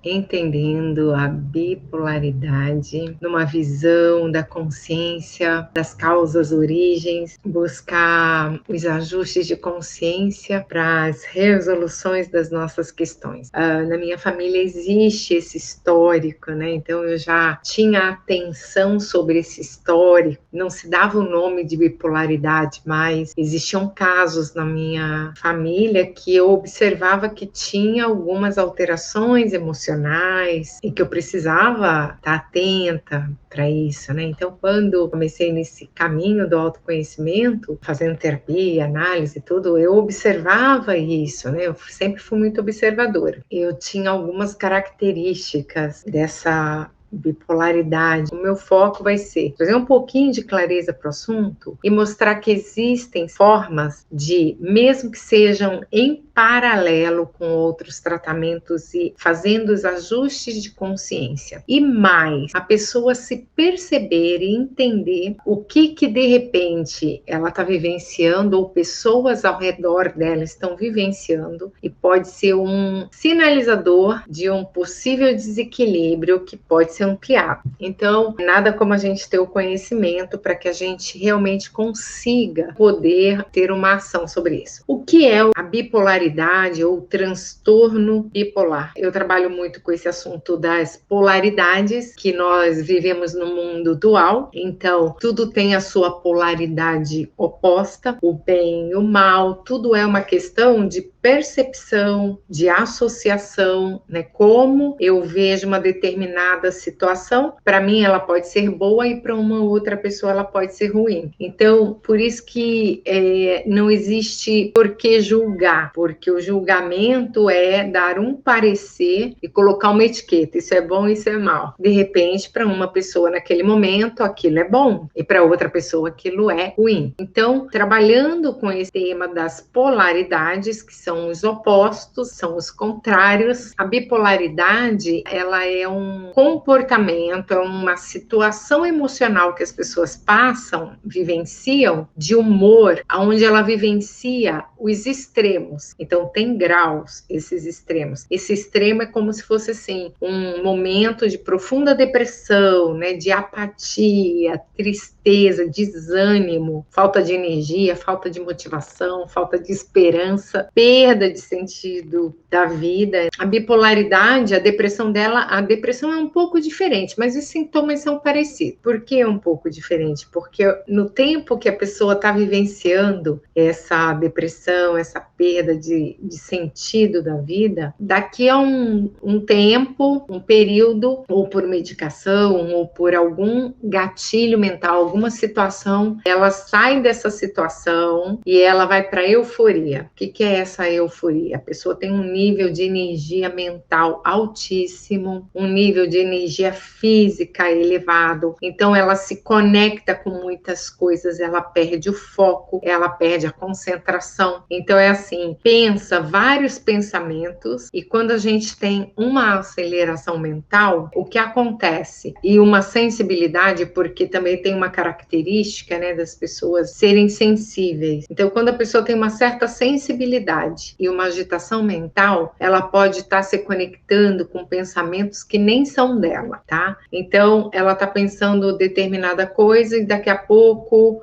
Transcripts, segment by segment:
entendendo a bipolaridade numa visão da consciência, das causas, origens, buscar os ajustes de consciência para as resoluções das nossas questões. Na minha família existe esse histórico, né? Então eu já tinha atenção sobre esse histórico, não se dava o nome de bipolaridade, mas existiam casos na minha família que eu observava que tinha algumas alterações emocionais e que eu precisava estar atenta para isso, né? Então, quando comecei nesse caminho do autoconhecimento, fazendo terapia, análise e tudo, eu observava isso, né? Eu sempre fui muito observadora. Eu tinha algumas características dessa bipolaridade. O meu foco vai ser trazer um pouquinho de clareza para o assunto e mostrar que existem formas de, mesmo que sejam em paralelo com outros tratamentos e fazendo os ajustes de consciência. E mais, a pessoa se perceber e entender o que de repente ela está vivenciando ou pessoas ao redor dela estão vivenciando e pode ser um sinalizador de um possível desequilíbrio que pode ser ampliado. Então, nada como a gente ter o conhecimento para que a gente realmente consiga poder ter uma ação sobre isso. O que é a bipolaridade ou transtorno bipolar? Eu trabalho muito com esse assunto das polaridades, que nós vivemos no mundo dual, então tudo tem a sua polaridade oposta, o bem e o mal, tudo é uma questão de percepção, de associação, né? Como eu vejo uma determinada situação, para mim ela pode ser boa e para uma outra pessoa ela pode ser ruim. Então, por isso que não existe por que julgar, porque o julgamento é dar um parecer e colocar uma etiqueta, isso é bom, isso é mal. De repente, para uma pessoa naquele momento, aquilo é bom, e para outra pessoa aquilo é ruim. Então, trabalhando com esse tema das polaridades, que são os opostos, são os contrários. A bipolaridade, ela é um comportamento, é uma situação emocional que as pessoas passam, vivenciam, de humor, onde ela vivencia os extremos. Então, tem graus, esses extremos. Esse extremo é como se fosse, assim, um momento de profunda depressão, né, de apatia, tristeza, desânimo, falta de energia, falta de motivação, falta de esperança, perda de sentido da vida. A bipolaridade, a depressão é um pouco diferente, mas os sintomas são parecidos. Por que um pouco diferente? Porque no tempo que a pessoa está vivenciando essa depressão, essa perda de sentido da vida, daqui a um tempo, um período, ou por medicação, ou por algum gatilho mental, alguma situação, ela sai dessa situação e ela vai para a euforia. O que é essa euforia? A pessoa tem um nível de energia mental altíssimo, um nível de energia física elevado, então ela se conecta com muitas coisas, ela perde o foco, ela perde a concentração. Então é assim, pensa vários pensamentos e quando a gente tem uma aceleração mental, o que acontece? E uma sensibilidade, porque também tem uma característica, né, das pessoas serem sensíveis. Então, quando a pessoa tem uma certa sensibilidade e uma agitação mental, ela pode estar se conectando com pensamentos que nem são dela, tá? Então, ela está pensando determinada coisa e daqui a pouco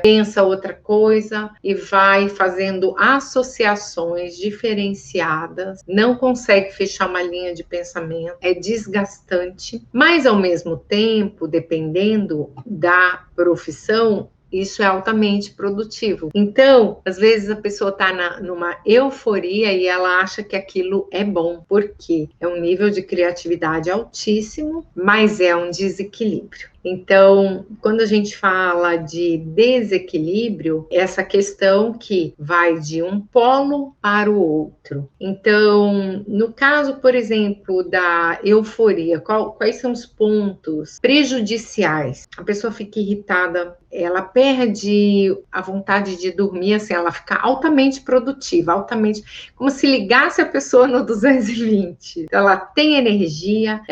pensa outra coisa e vai fazendo associações diferenciadas, não consegue fechar uma linha de pensamento, é desgastante, mas ao mesmo tempo, dependendo da profissão, isso é altamente produtivo. Então, às vezes a pessoa está numa euforia e ela acha que aquilo é bom, porque é um nível de criatividade altíssimo, mas é um desequilíbrio. Então, quando a gente fala de desequilíbrio, essa questão que vai de um polo para o outro. Então, no caso, por exemplo, da euforia, quais são os pontos prejudiciais? A pessoa fica irritada, ela perde a vontade de dormir, assim, ela fica altamente produtiva, altamente, como se ligasse a pessoa no 220. Ela tem energia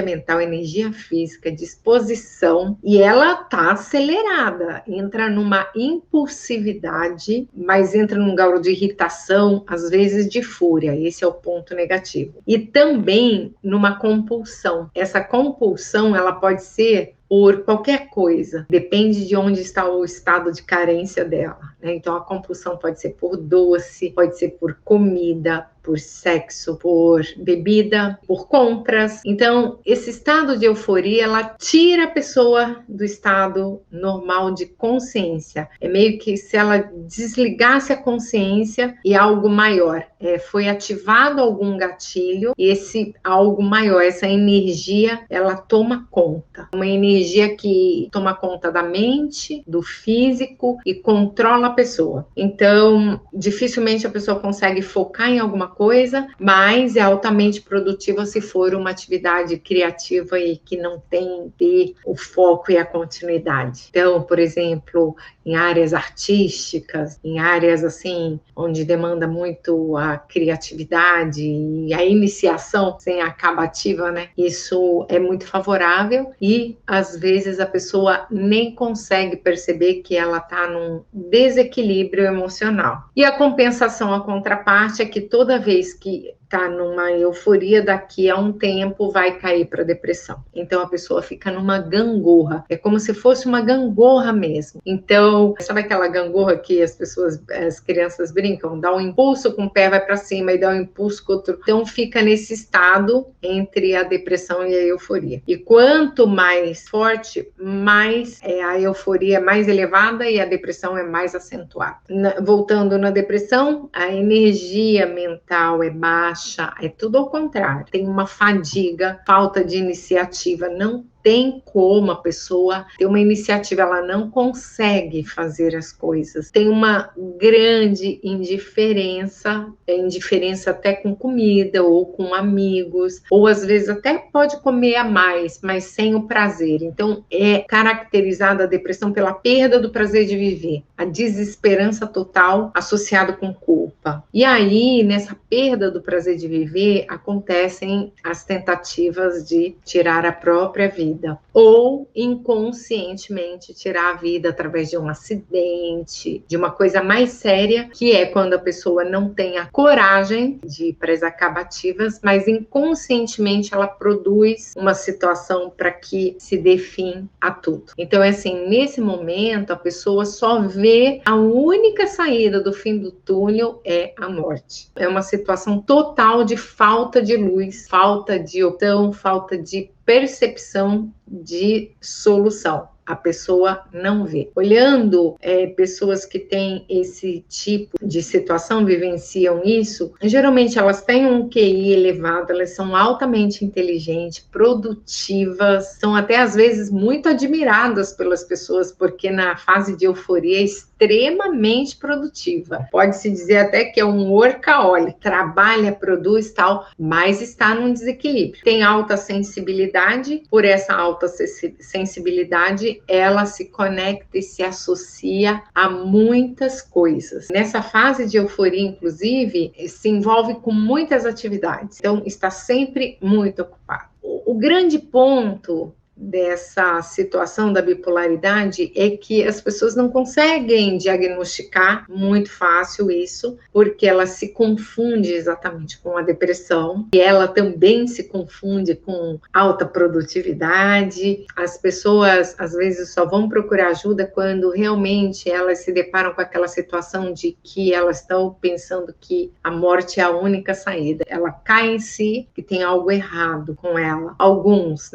mental, energia física, disposição disposição e ela tá acelerada, entra numa impulsividade, mas entra num grau de irritação, às vezes de fúria. Esse é o ponto negativo. E também numa compulsão. Essa compulsão, ela pode ser por qualquer coisa, depende de onde está o estado de carência dela, né? Então, a compulsão pode ser por doce, pode ser por comida, por sexo, por bebida, por compras. Então, esse estado de euforia, ela tira a pessoa do estado normal de consciência. É meio que se ela desligasse a consciência e algo maior. Foi ativado algum gatilho e esse algo maior, essa energia, ela toma conta. Uma energia que toma conta da mente, do físico e controla a pessoa. Então, dificilmente a pessoa consegue focar em alguma coisa, mas é altamente produtiva se for uma atividade criativa e que não tem o foco e a continuidade. Então, por exemplo, em áreas artísticas, em áreas assim, onde demanda muito a criatividade e a iniciação sem a acabativa, né? Isso é muito favorável e, às vezes, a pessoa nem consegue perceber que ela está num desequilíbrio emocional. E a compensação, a contraparte, é que toda vez que está numa euforia, daqui a um tempo vai cair para depressão. Então a pessoa fica numa gangorra, é como se fosse uma gangorra mesmo. Então, sabe aquela gangorra que as crianças brincam, dá um impulso com o pé vai para cima e dá um impulso com o outro. Então fica nesse estado entre a depressão e a euforia. E quanto mais forte, mais a euforia é mais elevada e a depressão é mais acentuada. Voltando na depressão, a energia mental é baixa, é tudo ao contrário. Tem uma fadiga, falta de iniciativa, não tem como a pessoa ter uma iniciativa, ela não consegue fazer as coisas. Tem uma grande indiferença até com comida ou com amigos, ou às vezes até pode comer a mais, mas sem o prazer. Então, é caracterizada a depressão pela perda do prazer de viver, a desesperança total associada com culpa. E aí, nessa perda do prazer de viver, acontecem as tentativas de tirar a própria vida, ou inconscientemente tirar a vida através de um acidente, de uma coisa mais séria, que é quando a pessoa não tem a coragem de ir para as acabativas, mas inconscientemente ela produz uma situação para que se dê fim a tudo. Então, é assim, nesse momento a pessoa só vê a única saída do fim do túnel é a morte. É uma situação total de falta de luz, falta de opção, falta de percepção de solução. A pessoa não vê. Olhando pessoas que têm esse tipo de situação, vivenciam isso, geralmente elas têm um QI elevado, elas são altamente inteligentes, produtivas, são até às vezes muito admiradas pelas pessoas, porque na fase de euforia é extremamente produtiva. Pode-se dizer até que é um workaholic, trabalha, produz tal, mas está num desequilíbrio. Tem alta sensibilidade, por essa alta sensibilidade, ela se conecta e se associa a muitas coisas. Nessa fase de euforia, inclusive, se envolve com muitas atividades, então está sempre muito ocupado. O grande ponto dessa situação da bipolaridade é que as pessoas não conseguem diagnosticar muito fácil isso, porque ela se confunde exatamente com a depressão, e ela também se confunde com alta produtividade. As pessoas às vezes só vão procurar ajuda quando realmente elas se deparam com aquela situação de que elas estão pensando que a morte é a única saída. Ela cai em si que tem algo errado com ela. Alguns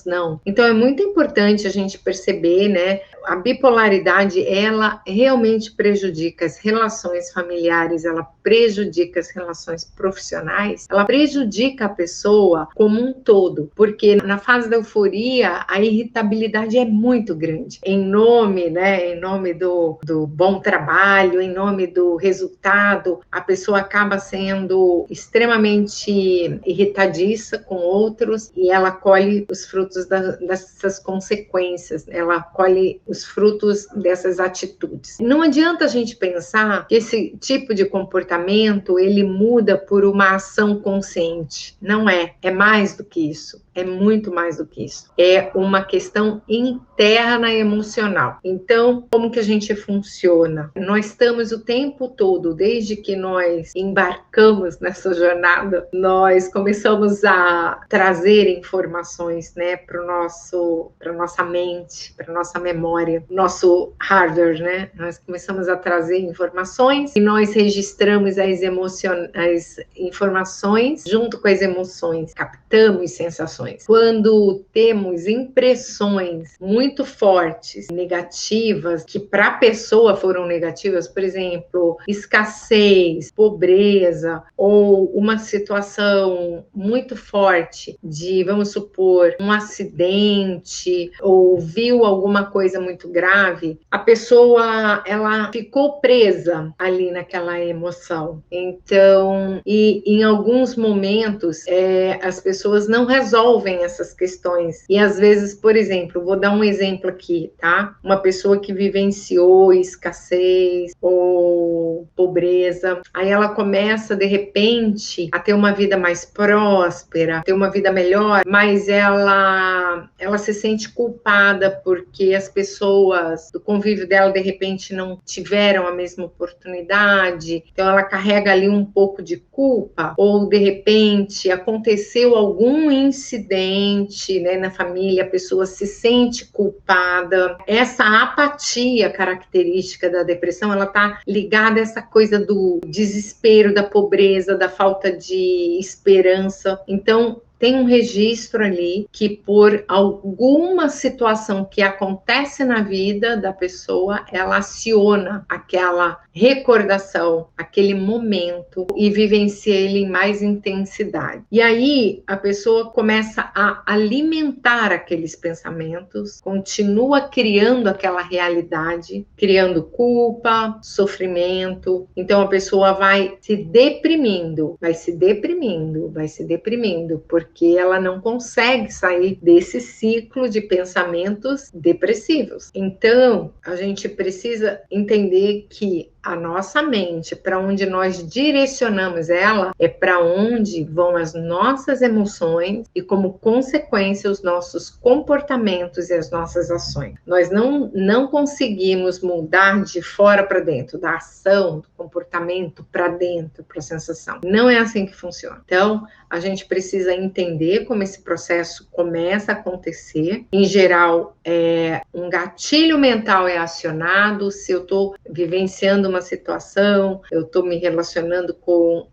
não. Então é muito importante a gente perceber, né? A bipolaridade, ela realmente prejudica as relações familiares, ela prejudica as relações profissionais, ela prejudica a pessoa como um todo, porque na fase da euforia a irritabilidade é muito grande. Em nome do bom trabalho, em nome do resultado, a pessoa acaba sendo extremamente irritadiça com outros e ela colhe os frutos dessas consequências, ela colhe os frutos dessas atitudes. Não adianta a gente pensar que esse tipo de comportamento ele muda por uma ação consciente. Não é mais do que isso. É muito mais do que isso. É uma questão interna emocional. Então, como que a gente funciona? Nós estamos o tempo todo, desde que nós embarcamos nessa jornada, nós começamos a trazer informações, né, para nossa mente, para nossa memória, nosso hardware, né? Nós começamos a trazer informações e nós registramos as informações junto com as emoções, captamos sensações. Quando temos impressões muito fortes, negativas, que para a pessoa foram negativas, por exemplo, escassez, pobreza, ou uma situação muito forte de, vamos supor, um acidente, ou viu alguma coisa muito grave, a pessoa, ela ficou presa ali naquela emoção. Então, e em alguns momentos, as pessoas não resolvem essas questões. E às vezes, por exemplo, vou dar um exemplo aqui, tá? Uma pessoa que vivenciou escassez ou pobreza, aí ela começa, de repente, a ter uma vida mais próspera, ter uma vida melhor, mas ela se sente culpada porque as pessoas do convívio dela, de repente, não tiveram a mesma oportunidade, então ela carrega ali um pouco de culpa, ou de repente aconteceu algum incidente, né, na família, a pessoa se sente culpada. Essa apatia característica da depressão, ela está ligada a essa coisa do desespero, da pobreza, da falta de esperança. Então, tem um registro ali que por alguma situação que acontece na vida da pessoa, ela aciona aquela recordação, aquele momento e vivencia ele em mais intensidade. E aí a pessoa começa a alimentar aqueles pensamentos, continua criando aquela realidade, criando culpa, sofrimento. Então a pessoa vai se deprimindo, porque ela não consegue sair desse ciclo de pensamentos depressivos. Então, a gente precisa entender que a nossa mente, para onde nós direcionamos ela, é para onde vão as nossas emoções e, como consequência, os nossos comportamentos e as nossas ações. Nós não conseguimos mudar de fora para dentro, da ação, do comportamento para dentro, para a sensação. Não é assim que funciona. Então, a gente precisa entender como esse processo começa a acontecer. Em geral, um gatilho mental é acionado. Se eu estou vivenciando uma situação, eu estou me relacionando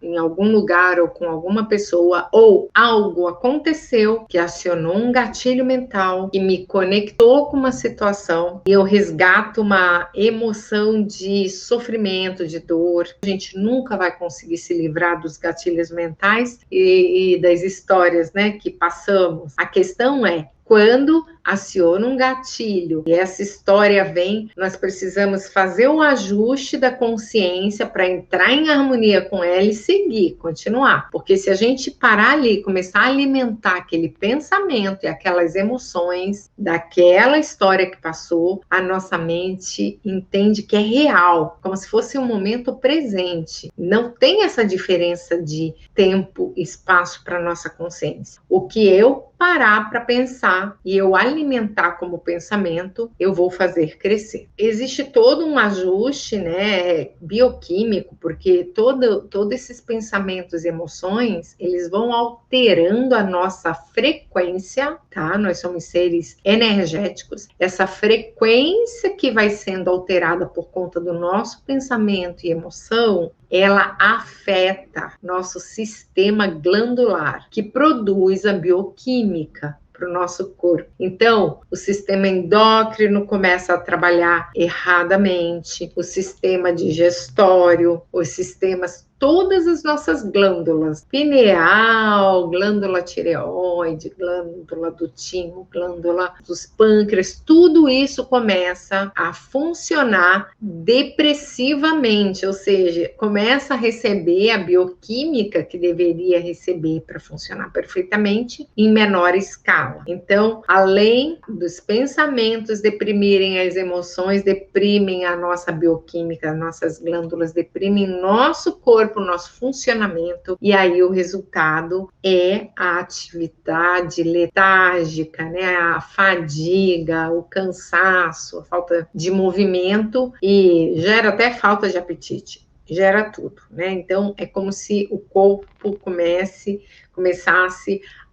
em algum lugar ou com alguma pessoa, ou algo aconteceu que acionou um gatilho mental e me conectou com uma situação e eu resgato uma emoção de sofrimento, de dor. A gente nunca vai conseguir se livrar dos gatilhos mentais e das histórias, né, que passamos. A questão é, quando aciona um gatilho e essa história vem, nós precisamos fazer o ajuste da consciência para entrar em harmonia com ela e seguir, continuar. Porque se a gente parar ali e começar a alimentar aquele pensamento e aquelas emoções daquela história que passou, a nossa mente entende que é real, como se fosse um momento presente. Não tem essa diferença de tempo e espaço para nossa consciência. O que eu parar para pensar e eu alimentar como pensamento, eu vou fazer crescer. Existe todo um ajuste, né, bioquímico, porque todos esses pensamentos e emoções, eles vão alterando a nossa frequência, tá? Nós somos seres energéticos. Essa frequência que vai sendo alterada por conta do nosso pensamento e emoção, ela afeta nosso sistema glandular, que produz a bioquímica para o nosso corpo. Então, o sistema endócrino começa a trabalhar erradamente, o sistema digestório, os sistemas, todas as nossas glândulas, pineal, glândula tireoide, glândula do timo, glândula dos pâncreas, tudo isso começa a funcionar depressivamente, ou seja, começa a receber a bioquímica que deveria receber para funcionar perfeitamente em menor escala. Então, além dos pensamentos deprimirem as emoções, deprimem a nossa bioquímica, nossas glândulas deprimem nosso corpo corpo, o nosso funcionamento, e aí o resultado é a atividade letárgica, né? A fadiga, o cansaço, a falta de movimento e gera até falta de apetite. Gera tudo, né? Então é como se o corpo começasse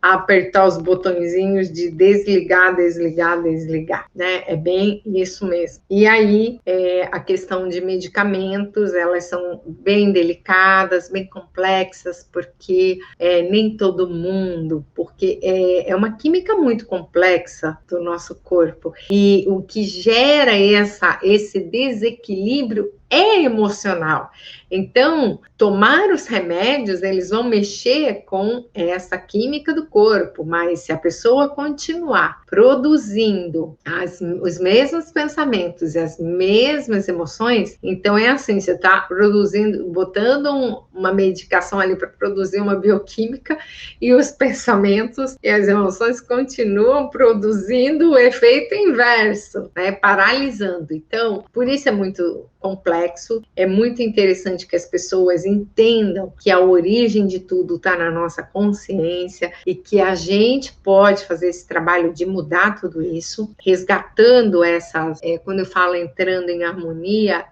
a apertar os botõezinhos de desligar, desligar, desligar, né? É bem isso mesmo. E aí, a questão de medicamentos, elas são bem delicadas, bem complexas, porque nem todo mundo, porque é uma química muito complexa do nosso corpo. E o que gera esse desequilíbrio é emocional. Então, tomar os remédios, eles vão mexer com essa química do corpo, mas se a pessoa continuar produzindo os mesmos pensamentos e as mesmas emoções, então é assim, você está produzindo, botando uma medicação ali para produzir uma bioquímica e os pensamentos e as emoções continuam produzindo o efeito inverso, né? Paralisando. Então, por isso é muito complexo, é muito interessante que as pessoas entendam que a origem de tudo está na nossa consciência e que a gente pode fazer esse trabalho de mudar tudo isso, resgatando essas, quando eu falo entrando em harmonia,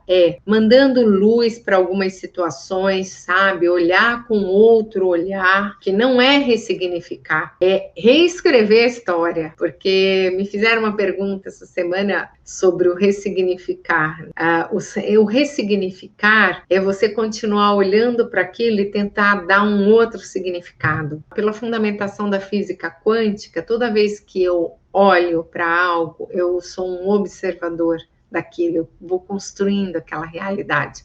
mandando luz para algumas situações, sabe? Olhar com outro olhar, que não é ressignificar, é reescrever a história, porque me fizeram uma pergunta essa semana sobre o ressignificar. O ressignificar é você continuar olhando para aquilo e tentar dar um outro significado. Pela fundamentação da física quântica, toda vez que eu olho para algo, eu sou um observador daquilo, eu vou construindo aquela realidade.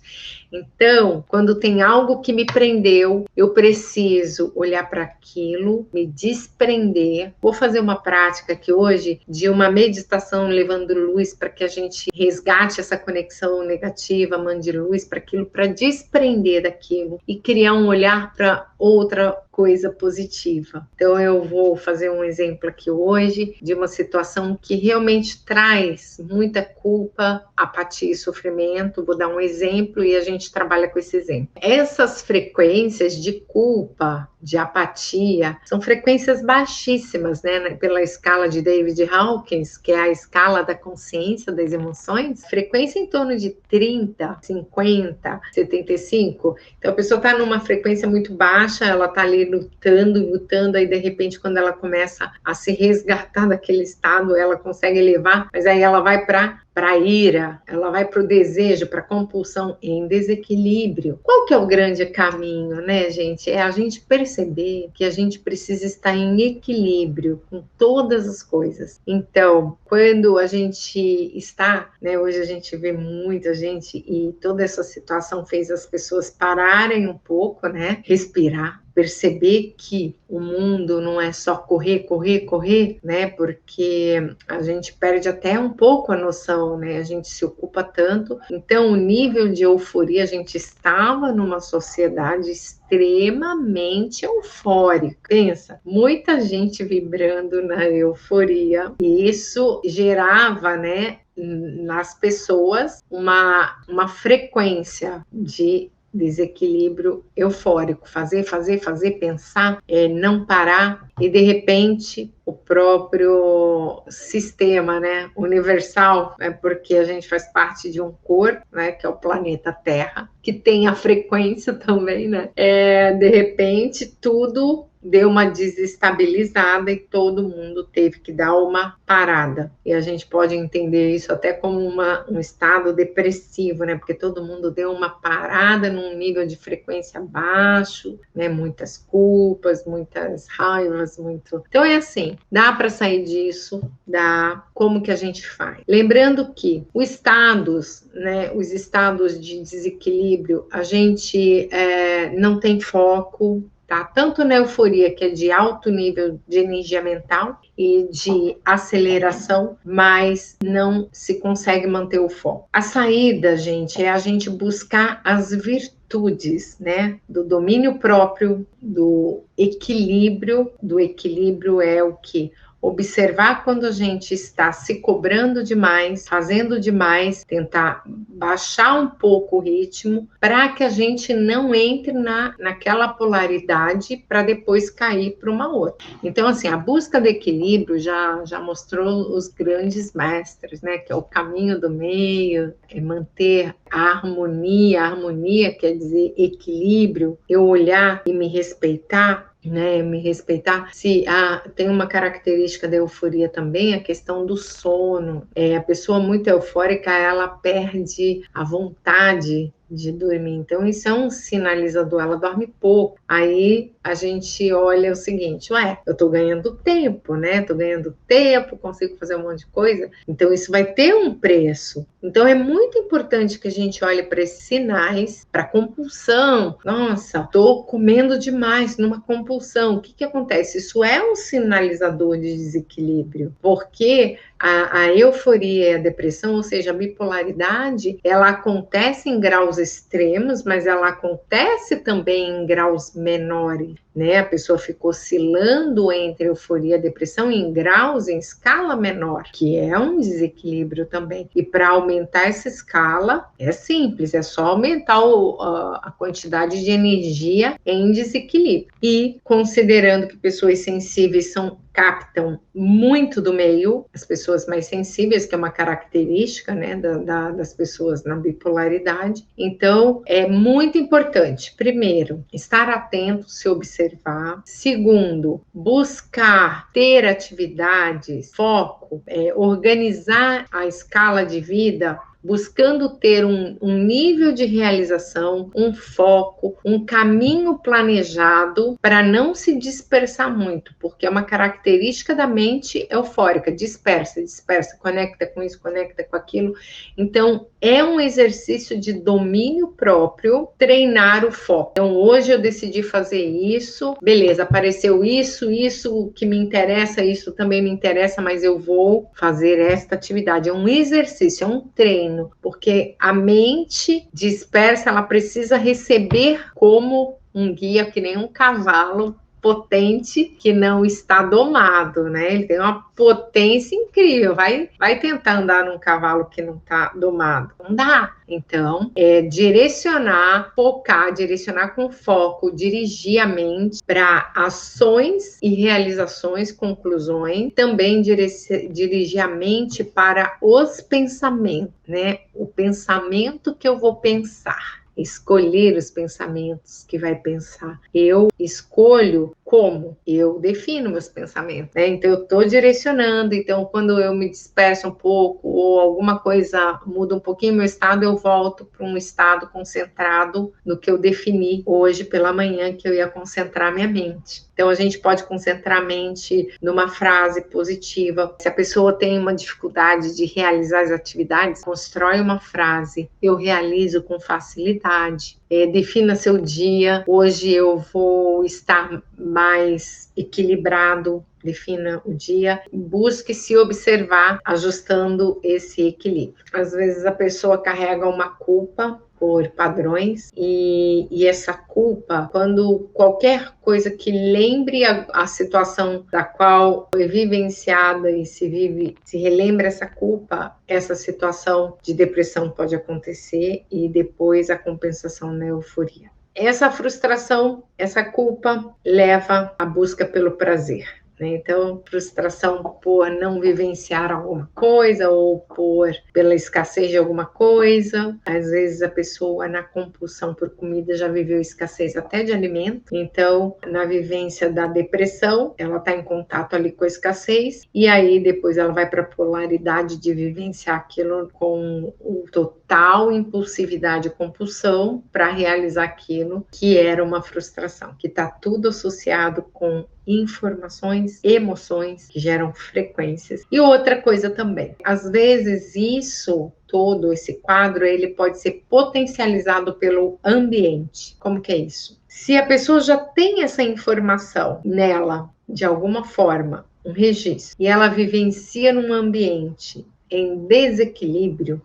Então, quando tem algo que me prendeu, eu preciso olhar para aquilo, me desprender. Vou fazer uma prática aqui hoje de uma meditação levando luz para que a gente resgate essa conexão negativa, mande luz para aquilo, para desprender daquilo e criar um olhar para outra coisa positiva. Então eu vou fazer um exemplo aqui hoje de uma situação que realmente traz muita culpa, apatia e sofrimento. Vou dar um exemplo e a gente trabalha com esse exemplo. Essas frequências de culpa, de apatia, são frequências baixíssimas, né? Pela escala de David Hawkins, que é a escala da consciência das emoções, frequência em torno de 30, 50, 75. Então a pessoa está numa frequência muito baixa, ela está ali lutando, aí de repente quando ela começa a se resgatar daquele estado, ela consegue elevar, mas aí ela vai para a ira, ela vai para o desejo, para a compulsão em desequilíbrio. Qual que é o grande caminho, né, gente? É a gente perceber que a gente precisa estar em equilíbrio com todas as coisas. Então, quando a gente está, né, hoje a gente vê muita gente e toda essa situação fez as pessoas pararem um pouco, né, respirar, perceber que o mundo não é só correr, correr, correr, né? Porque a gente perde até um pouco a noção, né? A gente se ocupa tanto. Então, o nível de euforia, a gente estava numa sociedade extremamente eufórica. Pensa, muita gente vibrando na euforia. E isso gerava, né, nas pessoas uma frequência de desequilíbrio eufórico, fazer, pensar, não parar, e de repente o próprio sistema, né, universal, né, porque a gente faz parte de um corpo, né, que é o planeta Terra, que tem a frequência também, né, de repente tudo deu uma desestabilizada e todo mundo teve que dar uma parada. E a gente pode entender isso até como um estado depressivo, né? Porque todo mundo deu uma parada num nível de frequência baixo, né? Muitas culpas, muitas raivas, muito... Então é assim, dá para sair disso, dá. Como que a gente faz? Lembrando que os estados, né? Os estados de desequilíbrio, a gente não tem foco, tá? Tanto na euforia, que é de alto nível de energia mental e de aceleração, mas não se consegue manter o foco. A saída, gente, é a gente buscar as virtudes, né? Do domínio próprio, do equilíbrio. Do equilíbrio é o quê? observar quando a gente está se cobrando demais, fazendo demais, tentar baixar um pouco o ritmo para que a gente não entre naquela polaridade para depois cair para uma outra. Então, assim, a busca do equilíbrio já mostrou os grandes mestres, né? Que é o caminho do meio, é manter a harmonia. A harmonia quer dizer equilíbrio, eu olhar e me respeitar, né, me respeitar. Se tem uma característica da euforia também, a questão do sono. A pessoa muito eufórica, ela perde a vontade de dormir. Então, isso é um sinalizador, ela dorme pouco. Aí a gente olha o seguinte, eu tô ganhando tempo, né? Tô ganhando tempo, consigo fazer um monte de coisa. Então, isso vai ter um preço. Então, é muito importante que a gente olhe para esses sinais, para compulsão. Nossa, tô comendo demais numa compulsão. O que acontece? Isso é um sinalizador de desequilíbrio, porque a euforia e a depressão, ou seja, a bipolaridade, ela acontece em graus extremos, mas ela acontece também em graus menores, né? A pessoa fica oscilando entre euforia e depressão em graus, em escala menor, que é um desequilíbrio também. E para aumentar essa escala, é simples, é só aumentar a quantidade de energia em desequilíbrio. E considerando que pessoas sensíveis captam muito do meio, as pessoas mais sensíveis, que é uma característica, né, das pessoas na bipolaridade. Então, é muito importante, primeiro, estar atento, se observar. Segundo, buscar ter atividades, foco, organizar a escala de vida, buscando ter um nível de realização, um foco, um caminho planejado para não se dispersar muito, porque é uma característica da mente eufórica, dispersa, conecta com isso, conecta com aquilo. Então, é um exercício de domínio próprio, treinar o foco. Então, hoje eu decidi fazer isso, beleza, apareceu isso que me interessa, isso também me interessa, mas eu vou fazer esta atividade. É um exercício, é um treino, porque a mente dispersa, ela precisa receber como um guia, que nem um cavalo potente que não está domado, né? Ele tem uma potência incrível. Vai tentar andar num cavalo que não está domado. Não dá. Então, direcionar, focar, direcionar com foco, dirigir a mente para ações e realizações, conclusões. Também dirigir a mente para os pensamentos, né? O pensamento que eu vou pensar. Escolher os pensamentos que vai pensar. Eu escolho como eu defino meus pensamentos, né? Então, eu estou direcionando. Então, quando eu me disperso um pouco ou alguma coisa muda um pouquinho meu estado, eu volto para um estado concentrado no que eu defini hoje pela manhã, que eu ia concentrar minha mente. Então, a gente pode concentrar a mente numa frase positiva. Se a pessoa tem uma dificuldade de realizar as atividades, constrói uma frase. Eu realizo com facilidade. Defina seu dia. Hoje eu vou estar mais equilibrado. Defina o dia. Busque se observar, ajustando esse equilíbrio. Às vezes a pessoa carrega uma culpa por padrões, e essa culpa, quando qualquer coisa que lembre a situação da qual foi vivenciada e se relembra essa culpa, essa situação de depressão pode acontecer e depois a compensação na euforia. Essa frustração, essa culpa leva à busca pelo prazer. Então, frustração por não vivenciar alguma coisa ou pela escassez de alguma coisa. Às vezes a pessoa na compulsão por comida já viveu escassez até de alimento. Então, na vivência da depressão, ela está em contato ali com a escassez e aí depois ela vai para a polaridade de vivenciar aquilo com o total impulsividade e compulsão para realizar aquilo que era uma frustração, que está tudo associado com informações, emoções que geram frequências. E outra coisa também, às vezes todo esse quadro, ele pode ser potencializado pelo ambiente. Como que é isso? Se a pessoa já tem essa informação nela, de alguma forma, um registro, e ela vivencia num ambiente em desequilíbrio,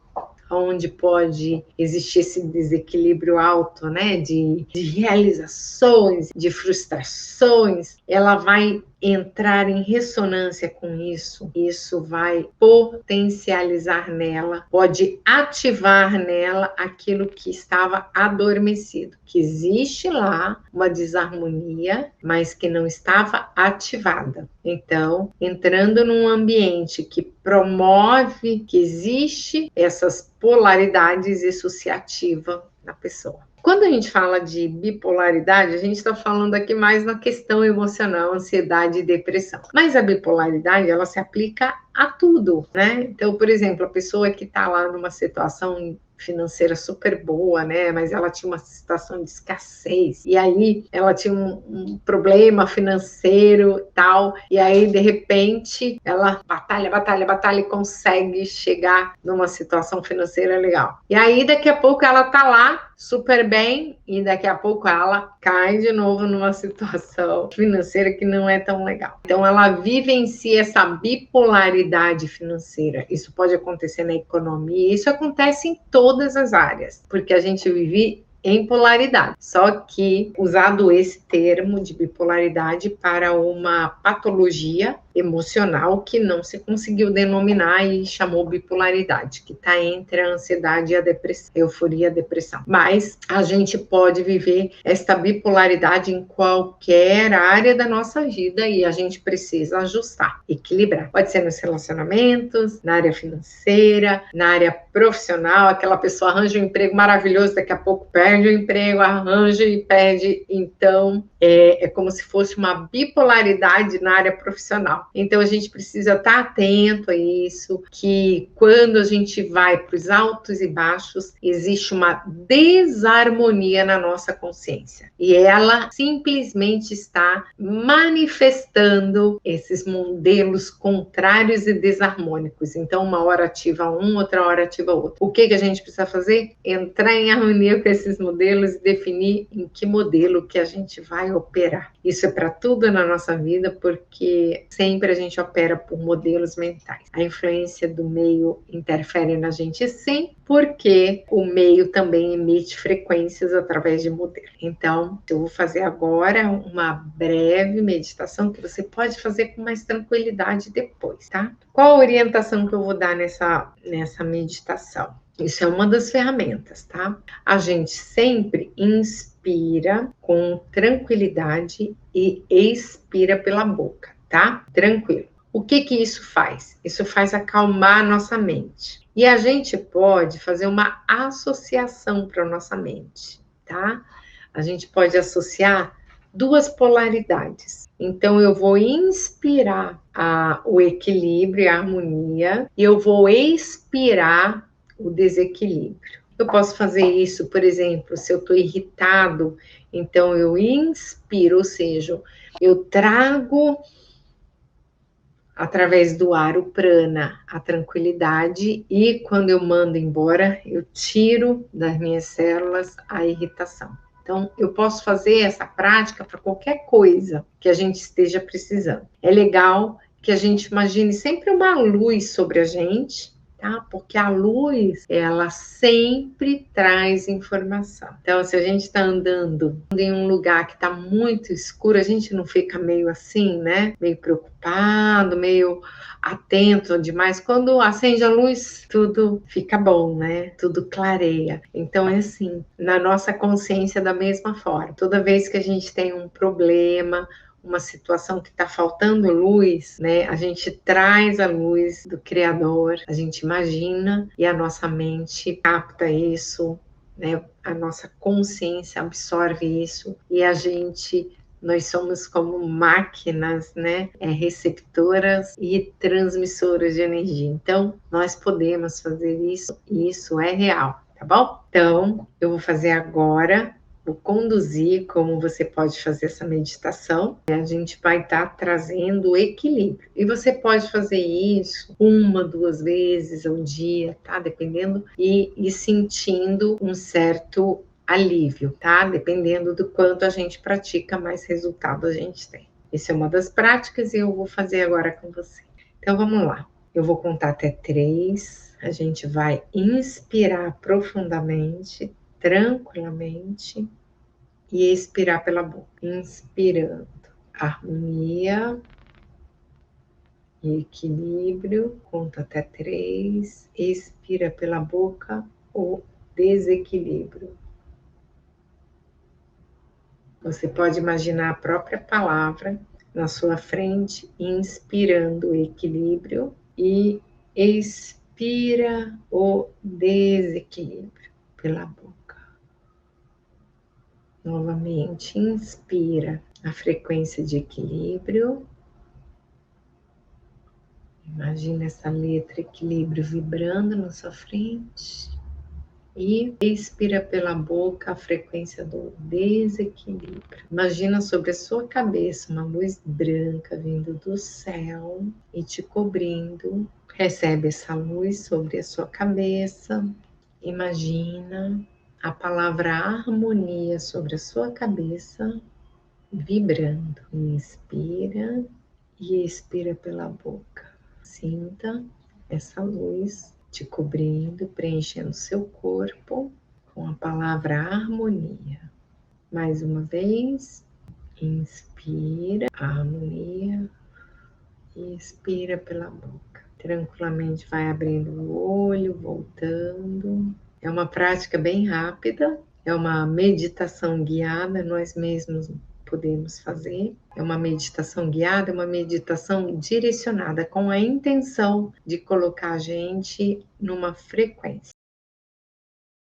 onde pode existir esse desequilíbrio alto, né, de realizações, de frustrações, ela vai entrar em ressonância com isso vai potencializar nela, pode ativar nela aquilo que estava adormecido, que existe lá uma desarmonia, mas que não estava ativada. Então, entrando num ambiente que promove que existe essas polaridades, isso se ativa na pessoa. Quando a gente fala de bipolaridade, a gente está falando aqui mais na questão emocional, ansiedade e depressão. Mas a bipolaridade, ela se aplica a tudo, né? Então, por exemplo, a pessoa que está lá numa situação financeira super boa, né? Mas ela tinha uma situação de escassez, e aí ela tinha um problema financeiro e tal, e aí de repente ela batalha e consegue chegar numa situação financeira legal. E aí daqui a pouco ela tá lá super bem, e daqui a pouco ela cai de novo numa situação financeira que não é tão legal. Então ela vivencia essa bipolaridade financeira. Isso pode acontecer na economia, isso acontece em todas as áreas, porque a gente vive em polaridade. Só que usado esse termo de bipolaridade para uma patologia emocional que não se conseguiu denominar e chamou bipolaridade, que está entre a ansiedade e a depressão, a euforia e a depressão. Mas a gente pode viver esta bipolaridade em qualquer área da nossa vida e a gente precisa ajustar, equilibrar. Pode ser nos relacionamentos, na área financeira, na área profissional, aquela pessoa arranja um emprego maravilhoso, daqui a pouco perde o emprego, arranja e perde. Então, é como se fosse uma bipolaridade na área profissional. Então, a gente precisa estar atento a isso, que quando a gente vai para os altos e baixos, existe uma desarmonia na nossa consciência. E ela simplesmente está manifestando esses modelos contrários e desarmônicos. Então, uma hora ativa um, outra hora ativa outro. O que a gente precisa fazer? Entrar em harmonia com esses modelos e definir em que modelo que a gente vai operar. Isso é para tudo na nossa vida, porque sempre a gente opera por modelos mentais. A influência do meio interfere na gente sim, porque o meio também emite frequências através de modelos. Então, eu vou fazer agora uma breve meditação que você pode fazer com mais tranquilidade depois, tá? Qual a orientação que eu vou dar nessa meditação? Isso é uma das ferramentas, tá? A gente sempre inspira com tranquilidade e expira pela boca, tá? Tranquilo. O que isso faz? Isso faz acalmar a nossa mente. E a gente pode fazer uma associação para a nossa mente, tá? A gente pode associar duas polaridades. Então, eu vou inspirar o equilíbrio, a harmonia, e eu vou expirar o desequilíbrio. Eu posso fazer isso, por exemplo, se eu estou irritado, então eu inspiro, ou seja, eu trago através do ar o prana, a tranquilidade, e quando eu mando embora, eu tiro das minhas células a irritação. Então, eu posso fazer essa prática para qualquer coisa que a gente esteja precisando. É legal que a gente imagine sempre uma luz sobre a gente, tá? Porque a luz, ela sempre traz informação. Então, se a gente está andando em um lugar que está muito escuro, a gente não fica meio assim, né? Meio preocupado, meio atento demais. Quando acende a luz, tudo fica bom, né? Tudo clareia. Então, é assim, na nossa consciência da mesma forma. Toda vez que a gente tem um problema, uma situação que está faltando luz, né? A gente traz a luz do Criador, a gente imagina e a nossa mente capta isso, né? A nossa consciência absorve isso e nós somos como máquinas, né? Receptoras e transmissoras de energia. Então, nós podemos fazer isso e isso é real, tá bom? Então, eu vou fazer agora. Vou conduzir como você pode fazer essa meditação. A gente vai estar trazendo equilíbrio. E você pode fazer isso 1, 2 vezes ao dia, tá? Dependendo, e sentindo um certo alívio, tá? Dependendo do quanto a gente pratica, mais resultado a gente tem. Essa é uma das práticas e eu vou fazer agora com você. Então, vamos lá. Eu vou contar até 3. A gente vai inspirar profundamente, tranquilamente, e expirar pela boca. Inspirando, harmonia e equilíbrio, conta até 3, expira pela boca o desequilíbrio. Você pode imaginar a própria palavra na sua frente, inspirando o equilíbrio e expira o desequilíbrio pela boca. Novamente, inspira a frequência de equilíbrio. Imagina essa letra equilíbrio vibrando na sua frente. E expira pela boca a frequência do desequilíbrio. Imagina sobre a sua cabeça uma luz branca vindo do céu e te cobrindo. Recebe essa luz sobre a sua cabeça. Imagina a palavra harmonia sobre a sua cabeça, vibrando. Inspira e expira pela boca. Sinta essa luz te cobrindo, preenchendo seu corpo com a palavra harmonia. Mais uma vez, inspira a harmonia e expira pela boca. Tranquilamente vai abrindo o olho, voltando. É uma prática bem rápida, é uma meditação guiada, nós mesmos podemos fazer. É uma meditação guiada, uma meditação direcionada com a intenção de colocar a gente numa frequência.